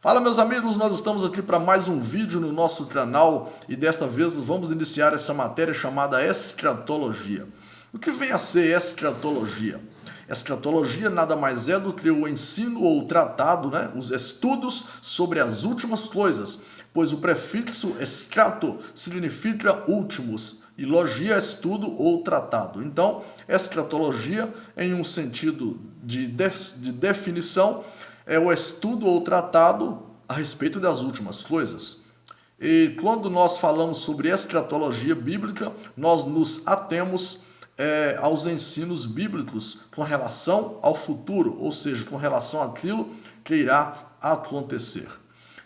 Fala, meus amigos, nós estamos aqui para mais um vídeo no nosso canal e desta vez nós vamos iniciar essa matéria chamada escatologia. O que vem a ser escatologia? Escatologia nada mais é do que o ensino ou o tratado, os estudos sobre as últimas coisas, pois o prefixo escato significa últimos e logia é estudo ou tratado. Então, escatologia, em um sentido de definição, é o estudo ou tratado a respeito das últimas coisas. E quando nós falamos sobre escatologia bíblica, nós nos atemos aos ensinos bíblicos com relação ao futuro, ou seja, com relação àquilo que irá acontecer.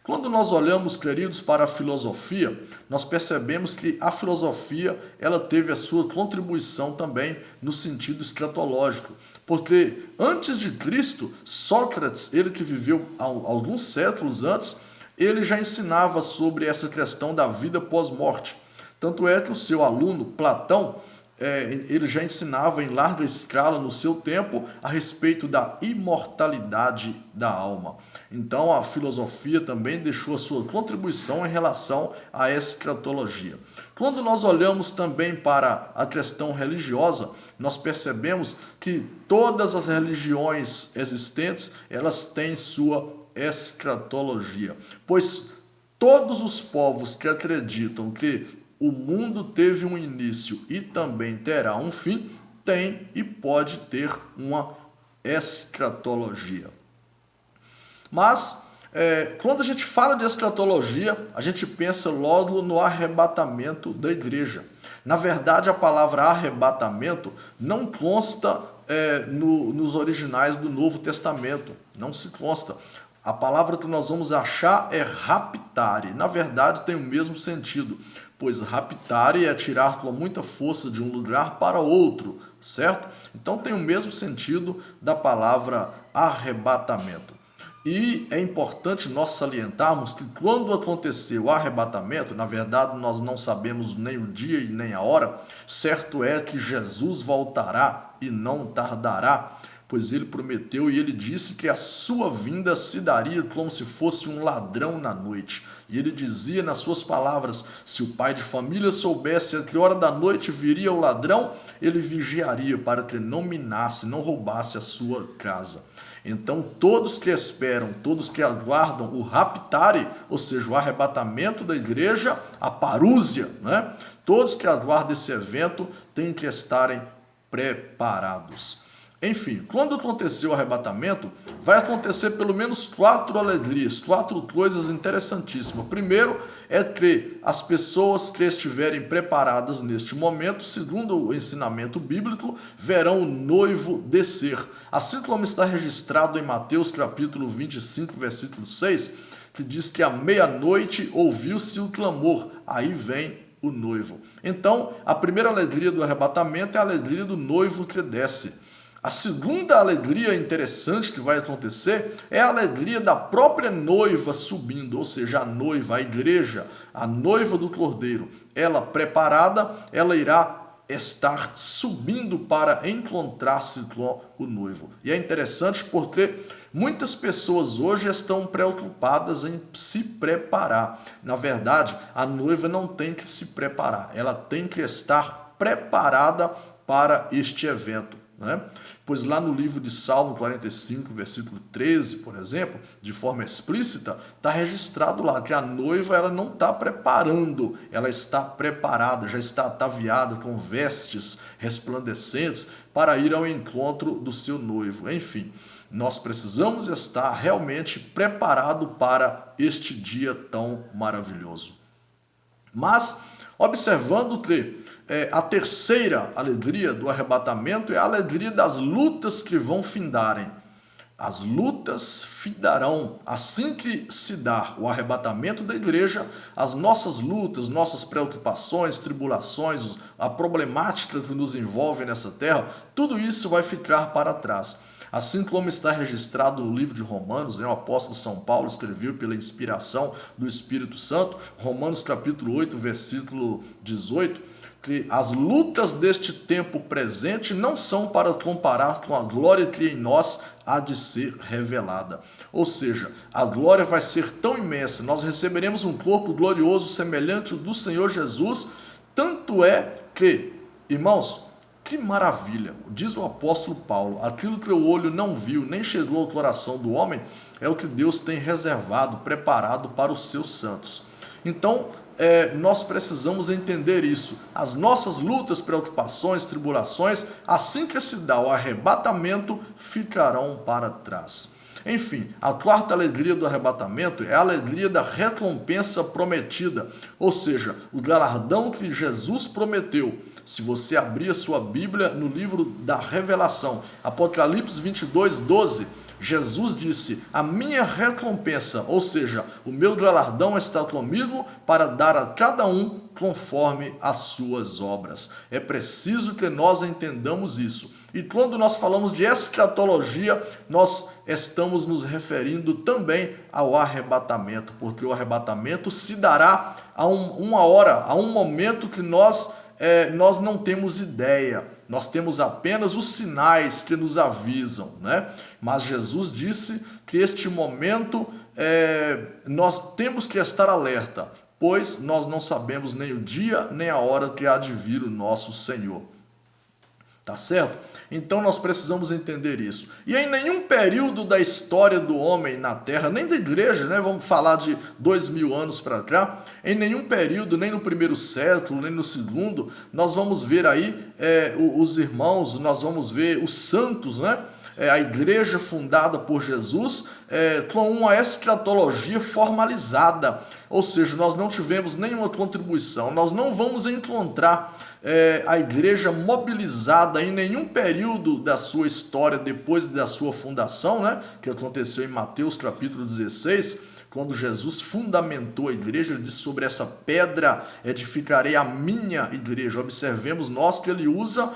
Quando nós olhamos, queridos, para a filosofia, nós percebemos que a filosofia ela teve a sua contribuição também no sentido escatológico. Porque antes de Cristo, Sócrates, ele que viveu alguns séculos antes, ele já ensinava sobre essa questão da vida pós-morte. Tanto é que o seu aluno, Platão, ele já ensinava em larga escala no seu tempo a respeito da imortalidade da alma. Então a filosofia também deixou a sua contribuição em relação à escatologia. Quando nós olhamos também para a questão religiosa, nós percebemos que todas as religiões existentes, elas têm sua escatologia, pois todos os povos que acreditam que o mundo teve um início e também terá um fim, tem e pode ter uma escatologia. Mas, quando a gente fala de escatologia, a gente pensa logo no arrebatamento da igreja. Na verdade, a palavra arrebatamento não consta nos originais do Novo Testamento, não se consta. A palavra que nós vamos achar é raptare. Na verdade, tem o mesmo sentido, pois raptare é tirar com muita força de um lugar para outro, certo? Então tem o mesmo sentido da palavra arrebatamento. E é importante nós salientarmos que quando acontecer o arrebatamento, na verdade nós não sabemos nem o dia e nem a hora, certo é que Jesus voltará e não tardará, pois ele prometeu e ele disse que a sua vinda se daria como se fosse um ladrão na noite. E ele dizia nas suas palavras, se o pai de família soubesse a que hora da noite viria o ladrão, ele vigiaria para que não minasse, não roubasse a sua casa. Então todos que esperam, todos que aguardam o raptare, ou seja, o arrebatamento da igreja, a parúzia, todos que aguardam esse evento têm que estarem preparados. Enfim, quando acontecer o arrebatamento, vai acontecer pelo menos 4 alegrias, 4 coisas interessantíssimas. Primeiro é que as pessoas que estiverem preparadas neste momento, segundo o ensinamento bíblico, verão o noivo descer. Assim como está registrado em Mateus capítulo 25, versículo 6, que diz que à meia-noite ouviu-se o clamor, aí vem o noivo. Então, a primeira alegria do arrebatamento é a alegria do noivo que desce. A segunda alegria interessante que vai acontecer é a alegria da própria noiva subindo, ou seja, a noiva, a igreja, a noiva do Cordeiro. Ela preparada, ela irá estar subindo para encontrar-se com o noivo. E é interessante porque muitas pessoas hoje estão preocupadas em se preparar. Na verdade, a noiva não tem que se preparar, ela tem que estar preparada para este evento. Pois lá no livro de Salmo 45, versículo 13, por exemplo, de forma explícita, está registrado lá que a noiva ela não está preparando, ela está preparada, já está ataviada com vestes resplandecentes para ir ao encontro do seu noivo. Enfim, nós precisamos estar realmente preparados para este dia tão maravilhoso. Mas, observando que a terceira alegria do arrebatamento é a alegria das lutas que vão findarem. As lutas findarão. Assim que se dar o arrebatamento da igreja, as nossas lutas, nossas preocupações, tribulações, a problemática que nos envolve nessa terra, tudo isso vai ficar para trás. Assim como está registrado no livro de Romanos, o apóstolo São Paulo escreveu pela inspiração do Espírito Santo, Romanos capítulo 8, versículo 18, que as lutas deste tempo presente não são para comparar com a glória que em nós há de ser revelada. Ou seja, a glória vai ser tão imensa, nós receberemos um corpo glorioso semelhante ao do Senhor Jesus, tanto é que, irmãos, que maravilha, diz o apóstolo Paulo, aquilo que o olho não viu, nem chegou ao coração do homem, é o que Deus tem reservado, preparado para os seus santos. Então, nós precisamos entender isso. As nossas lutas, preocupações, tribulações, assim que se dá o arrebatamento, ficarão para trás. Enfim, a quarta alegria do arrebatamento é a alegria da recompensa prometida, ou seja, o galardão que Jesus prometeu. Se você abrir a sua Bíblia no livro da Revelação, Apocalipse 22, 12, Jesus disse, a minha recompensa, ou seja, o meu galardão está comigo para dar a cada um conforme as suas obras. É preciso que nós entendamos isso. E quando nós falamos de escatologia, nós estamos nos referindo também ao arrebatamento, porque o arrebatamento se dará a uma hora, a um momento que nós não temos ideia, nós temos apenas os sinais que nos avisam, né? Mas Jesus disse que este momento nós temos que estar alerta, pois nós não sabemos nem o dia nem a hora que há de vir o nosso Senhor. Tá certo? Então nós precisamos entender isso. E em nenhum período da história do homem na Terra, nem da igreja, né? Vamos falar de 2000 anos para cá, em nenhum período, nem no primeiro século, nem no segundo, nós vamos ver aí os irmãos, nós vamos ver os santos, né? A igreja fundada por Jesus com uma escatologia formalizada. Ou seja, nós não tivemos nenhuma contribuição, nós não vamos encontrar a igreja mobilizada em nenhum período da sua história depois da sua fundação, né, que aconteceu em Mateus capítulo 16, quando Jesus fundamentou a igreja, ele disse, sobre essa pedra edificarei a minha igreja. Observemos nós que ele usa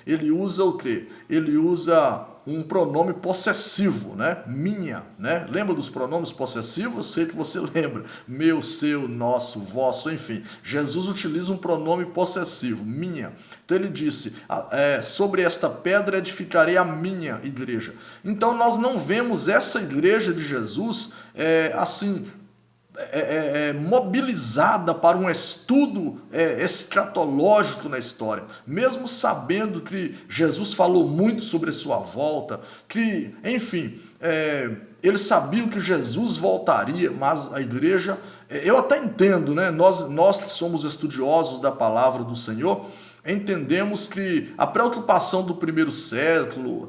ele usa o quê? Ele usa um pronome possessivo, né? Minha, né? Lembra dos pronomes possessivos? Eu sei que você lembra. Meu, seu, nosso, vosso, enfim. Jesus utiliza um pronome possessivo, minha. Então ele disse, sobre esta pedra edificarei a minha igreja. Então nós não vemos essa igreja de Jesus mobilizada para um estudo escatológico na história, mesmo sabendo que Jesus falou muito sobre sua volta, que, enfim, eles sabiam que Jesus voltaria, mas a igreja, eu até entendo, né? Nós que somos estudiosos da palavra do Senhor, entendemos que a preocupação do primeiro século,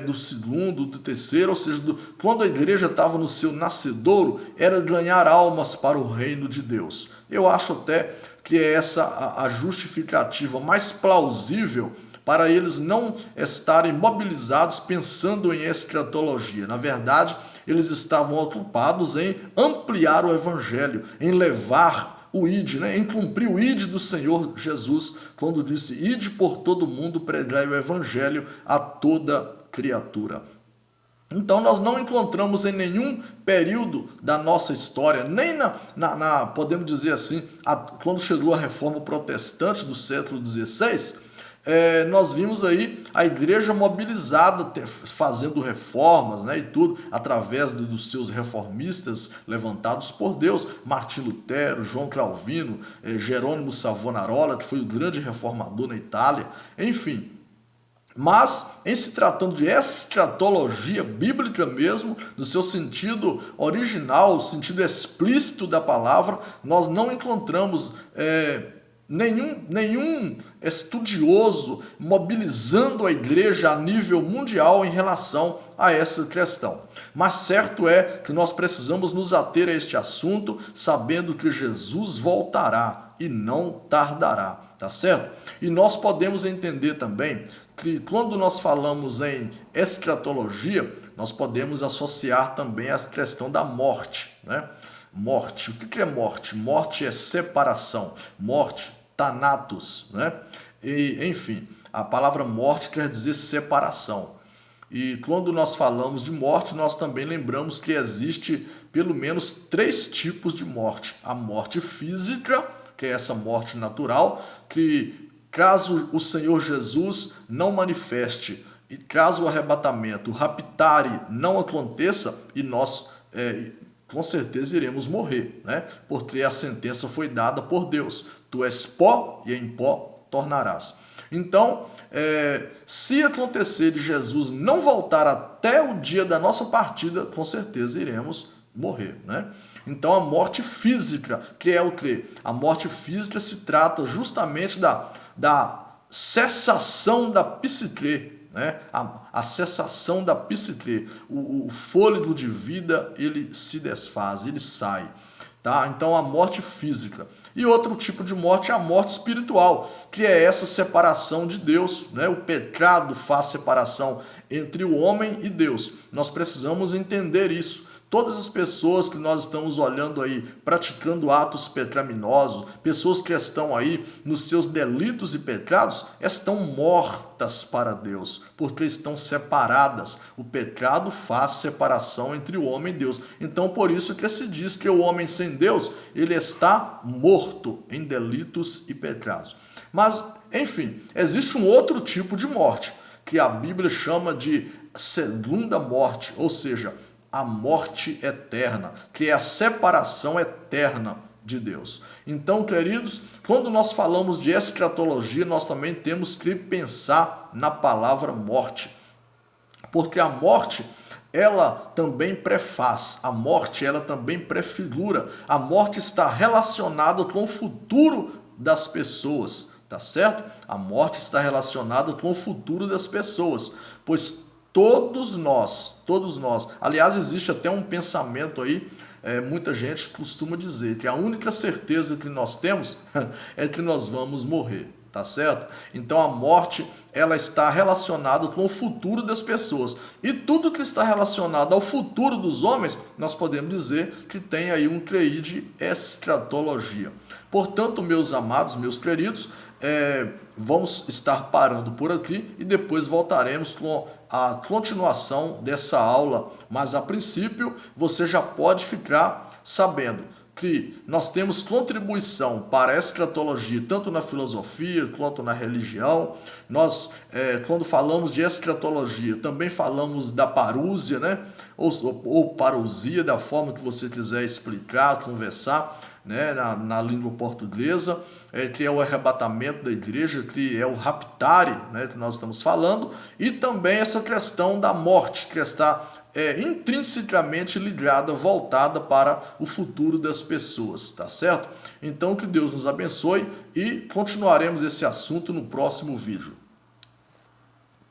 do segundo, do terceiro, ou seja, quando a igreja estava no seu nascedouro, era ganhar almas para o reino de Deus. Eu acho até que é essa a justificativa mais plausível para eles não estarem mobilizados pensando em escatologia. Na verdade, eles estavam ocupados em ampliar o evangelho, em levar o ide, né? Em cumprir o ide do Senhor Jesus, quando disse, ide por todo mundo, pregai o evangelho a toda criatura. Então nós não encontramos em nenhum período da nossa história, nem podemos dizer assim, quando chegou a reforma protestante do século XVI, nós vimos aí a igreja mobilizada, fazendo reformas, né, e tudo, através dos seus reformistas levantados por Deus, Martim Lutero, João Calvino, Jerônimo Savonarola, que foi o grande reformador na Itália, enfim. Mas, em se tratando de escatologia bíblica mesmo, no seu sentido original, o sentido explícito da palavra, nós não encontramos nenhum estudioso mobilizando a igreja a nível mundial em relação a essa questão. Mas certo é que nós precisamos nos ater a este assunto, sabendo que Jesus voltará e não tardará, tá certo? E nós podemos entender também que quando nós falamos em escatologia, nós podemos associar também a questão da morte, né? Morte. O que é morte? Morte é separação. Morte, thanatos, né? E, enfim, a palavra morte quer dizer separação. E quando nós falamos de morte, nós também lembramos que existe pelo menos 3 tipos de morte. A morte física, que é essa morte natural, que caso o Senhor Jesus não manifeste e caso o arrebatamento, o raptare não aconteça, e nós com certeza iremos morrer, né? Porque a sentença foi dada por Deus. Tu és pó e em pó tornarás. Então, se acontecer de Jesus não voltar até o dia da nossa partida, com certeza iremos morrer, né? Então a morte física, que é o quê? A morte física se trata justamente da cessação da psique, né? A cessação da psique, o fôlego de vida, ele se desfaz, ele sai, tá? Então a morte física. E outro tipo de morte é a morte espiritual, que é essa separação de Deus, né? O pecado faz separação entre o homem e Deus. Nós precisamos entender isso. Todas as pessoas que nós estamos olhando aí, praticando atos pecaminosos, pessoas que estão aí nos seus delitos e pecados, estão mortas para Deus, porque estão separadas. O pecado faz separação entre o homem e Deus. Então, por isso que se diz que o homem sem Deus, ele está morto em delitos e pecados. Mas, enfim, existe um outro tipo de morte, que a Bíblia chama de segunda morte, ou seja, a morte eterna, que é a separação eterna de Deus. Então, queridos, quando nós falamos de escatologia, nós também temos que pensar na palavra morte, porque a morte, ela também prefaz, a morte, ela também prefigura, a morte está relacionada com o futuro das pessoas, tá certo? A morte está relacionada com o futuro das pessoas, pois todos nós, aliás, existe até um pensamento aí, muita gente costuma dizer que a única certeza que nós temos é que nós vamos morrer, tá certo? Então a morte, ela está relacionada com o futuro das pessoas, e tudo que está relacionado ao futuro dos homens, nós podemos dizer que tem aí um QI de escatologia. Portanto, meus amados, meus queridos, vamos estar parando por aqui e depois voltaremos com a continuação dessa aula, mas a princípio você já pode ficar sabendo que nós temos contribuição para a escatologia tanto na filosofia quanto na religião. Nós, quando falamos de escatologia, também falamos da parúzia, né? ou parousia, da forma que você quiser explicar, conversar, né? na língua portuguesa, que é o arrebatamento da igreja, que é o raptare, né? que nós estamos falando, e também essa questão da morte, que está intrinsecamente ligada, voltada para o futuro das pessoas, tá certo? Então que Deus nos abençoe e continuaremos esse assunto no próximo vídeo.